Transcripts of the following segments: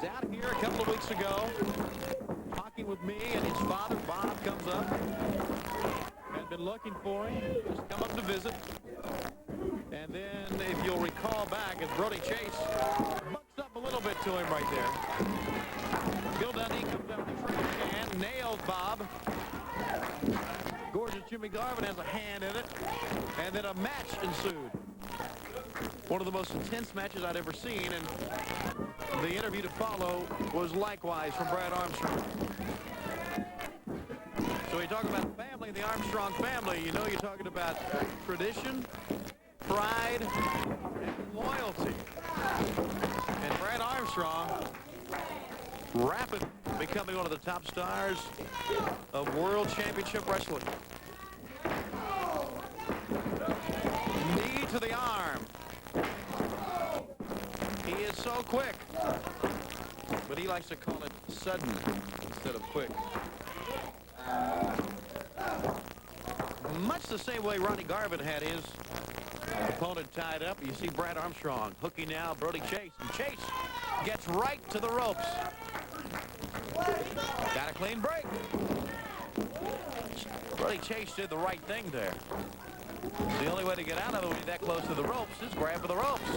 was out here a couple of weeks ago talking with me, and his father, Bob, comes up. Had been looking for him. Just come up to visit. And then, if you'll recall back, as Brody Chase bucks up a little bit to him right there. Bill Dundee comes out with the trash can, nails Bob. Gorgeous Jimmy Garvin has a hand in it. And then a match ensued. One of the most intense matches I'd ever seen, and the interview to follow was likewise from Brad Armstrong. So you talk about family, the Armstrong family, you know you're talking about tradition, pride, and loyalty. And Brad Armstrong, rapid becoming one of the top stars of World Championship Wrestling. Knee to the arm. He is so quick, but he likes to call it sudden instead of quick. Much the same way Ronnie Garvin had his opponent tied up. You see Brad Armstrong hooking now Brody Chase, and Chase gets right to the ropes. Got a clean break. Brody Chase did the right thing there. The only way to get out of it when you're that close to the ropes is grab for the ropes.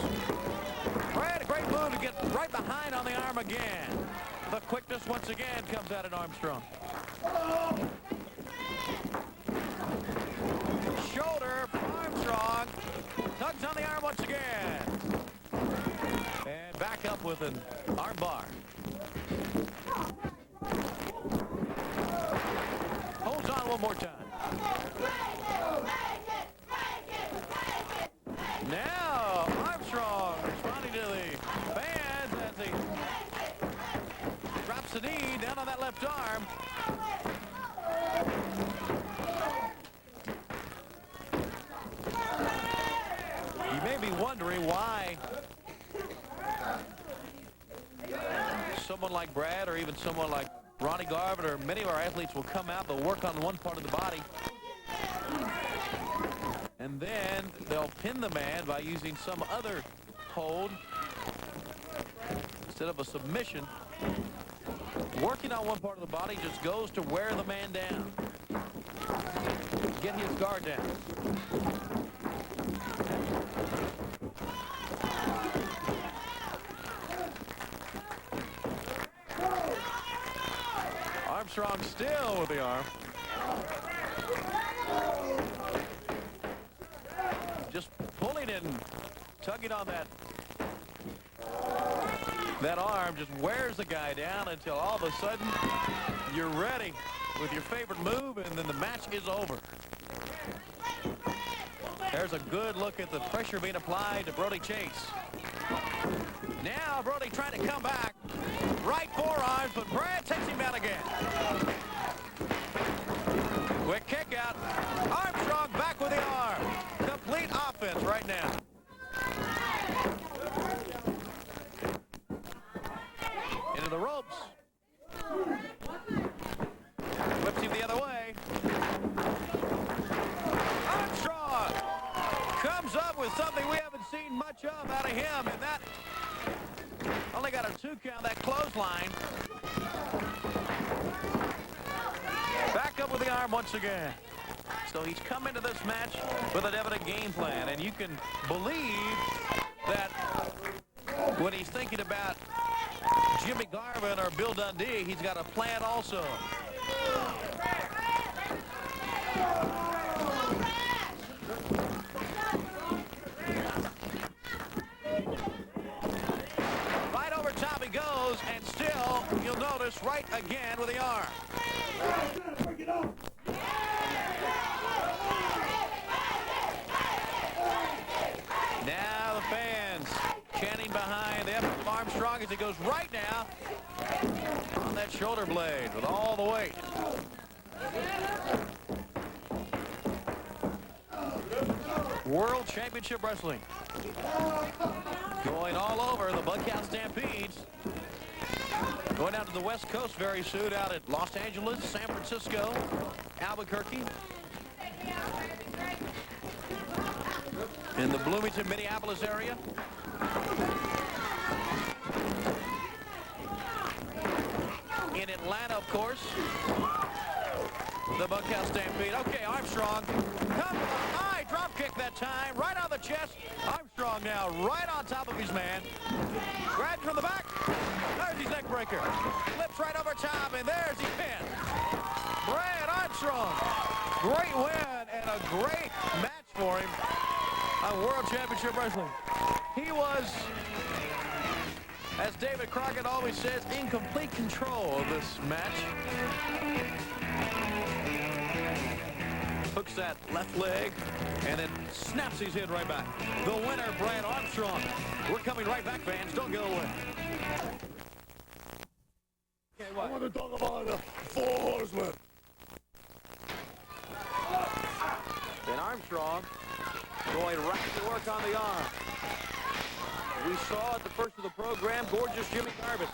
Brad, a great move to get right behind on the arm again. The quickness once again comes out at Armstrong. Shoulder from Armstrong. Tugs on the arm once again. And back up with an arm bar. Holds on one more time. Now Armstrong responding to the fans as he drops the knee down on that left arm. You may be wondering why someone like Brad or even someone like Ronnie Garvin or many of our athletes will come out, they'll work on one part of the body, and then they'll pin the man by using some other hold instead of a submission. Working on one part of the body just goes to wear the man down. Get his guard down. Armstrong still with the arm. Just pulling and tugging on that arm just wears the guy down until all of a sudden you're ready with your favorite move, and then the match is over. There's a good look at the pressure being applied to Brody Chase. Now Brody trying to come back. Right forearms, but Brad takes him down again. Quick kick out. Armstrong back with the arm. Complete offense right now. Into the ropes. Whips him the other way. Armstrong comes up with something we haven't seen much of out of him, and that only got a 2 count, that clothesline. Back up with the arm once again. So he's come into this match with a definite game plan, and you can believe that when he's thinking about Jimmy Garvin or Bill Dundee, he's got a plan also. Right over top he goes, and still, you'll notice, right again with the arm. Now the fans chanting behind the effort of Armstrong as he goes right now on that shoulder blade with all the weight. World Championship Wrestling going all over the Buckhouse Stampedes. Going out to the West Coast very soon, out at Los Angeles, San Francisco, Albuquerque, in the Bloomington, Minneapolis area. in Atlanta, of course. The Buckhouse Stampede. Okay, Armstrong. Come on. High drop kick that time. Right on the chest. Armstrong now right on top of his man. Grab from the back. There's his neck breaker. Flips right over top, and there's his pin. Brad Armstrong. Great win and a great match for him on World Championship Wrestling. He was, as David Crockett always says, in complete control of this match. Hooks that left leg and then snaps his head right back. The winner, Brad Armstrong. We're coming right back, fans. Don't go away. Okay, what? I want to talk about the Four Horsemen. Then Armstrong going right to work on the arm. We saw at the first of the program, gorgeous Jimmy Garvin.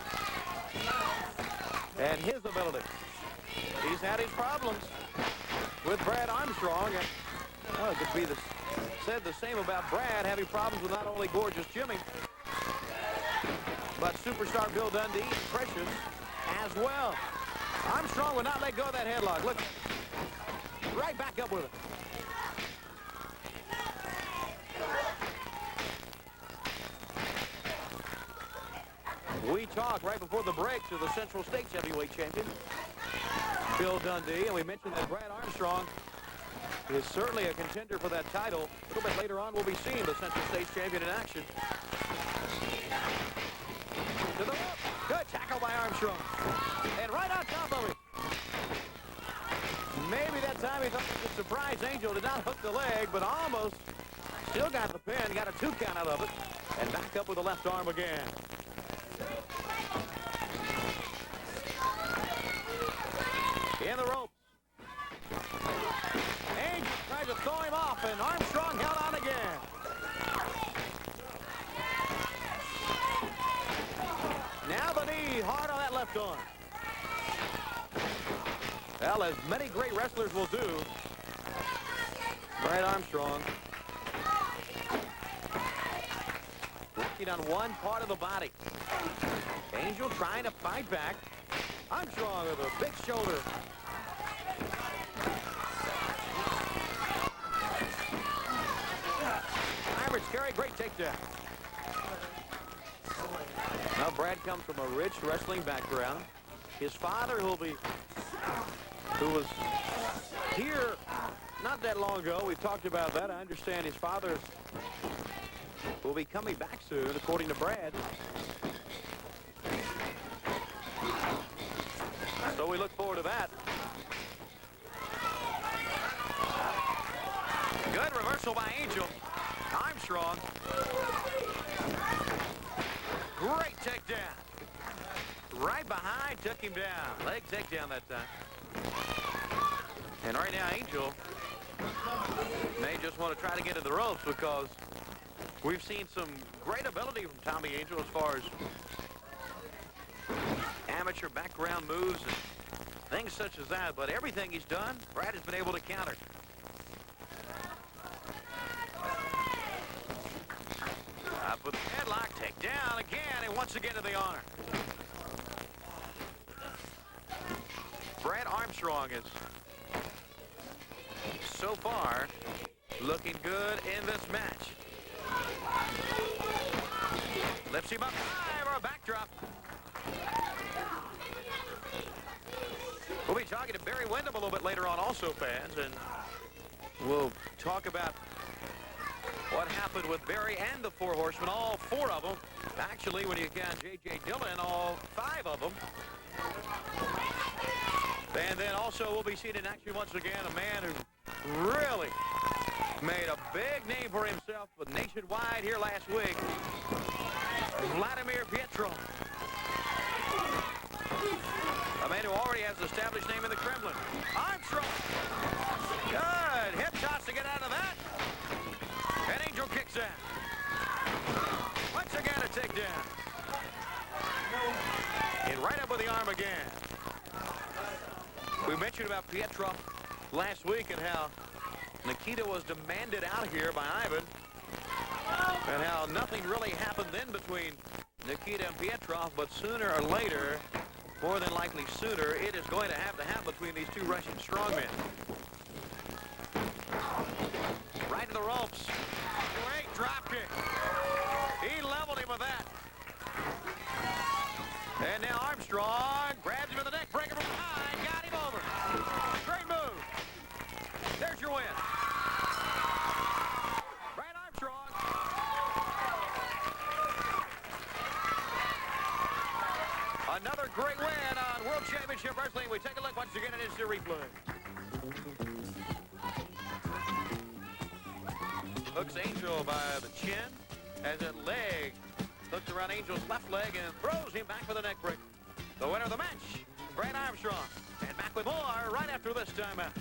And his ability. He's had his problems with Brad Armstrong. And it could be said the same about Brad, having problems with not only gorgeous Jimmy, but superstar Bill Dundee and Precious as well. Armstrong would not let go of that headlock. Look, right back up with it. We talked right before the break to the Central States Heavyweight Champion, Bill Dundee, and we mentioned that Brad Armstrong is certainly a contender for that title. A little bit later on, we'll be seeing the Central States Champion in action. To the rope. Good tackle by Armstrong. And right on top of it. Maybe that time he thought he could surprise Angel. Did not hook the leg, but almost still got the pin. Got a 2 count out of it. And back up with the left arm again. In the ropes. Angel tried to throw him off, and Armstrong held on again. Now the knee hard on that left arm. Well, as many great wrestlers will do, Brad Armstrong working on one part of the body. Angel trying to fight back. Armstrong with a big shoulder. Average carry, great takedown. Now Brad comes from a rich wrestling background. His father, who was here not that long ago. We've talked about that. I understand his father will be coming back soon, according to Brad. So we look forward to that. Good reversal by Angel. Armstrong. Great takedown. Right behind, took him down. Leg takedown that time. And right now, Angel may just want to try to get to the ropes because we've seen some great ability from Tommy Angel as far as amateur background moves and things such as that. But everything he's done, Brad has been able to counter. Up with the headlock, take down again, and once again to the arm. Brad Armstrong is so far looking good in this match. Lifts him up high or a backdrop. We'll be talking to Barry Windham a little bit later on also, fans, and we'll talk about what happened with Barry and the Four Horsemen, all 4 of them. Actually, when you count J.J. Dillon, all 5 of them. And then also we'll be seeing in action once again a man who really made a big name for himself with nationwide here last week, Vladimir Pietro. A man who already has an established name in the Kremlin. Armstrong. Good. Hip toss to get out of that. And Angel kicks out. Once again a takedown. And right up with the arm again. We mentioned about Pietro last week and how Nikita was demanded out here by Ivan. And how nothing really happened then between Nikita and Pietrov, but sooner or later, more than likely sooner, it is going to happen between these two Russian strongmen. Right to the ropes. Great drop kick. He leveled him with that. And now Armstrong grabs him in the neck, breaker from behind, got him over. Great move. There's your win. Brad Armstrong. Another great win on World Championship Wrestling. We take a look once again at instant replay. Hooks Angel by the chin as that leg hooks around Angel's left leg and throws him back for the neck break. The winner of the match, Brad Armstrong. And back with more right after this timeout.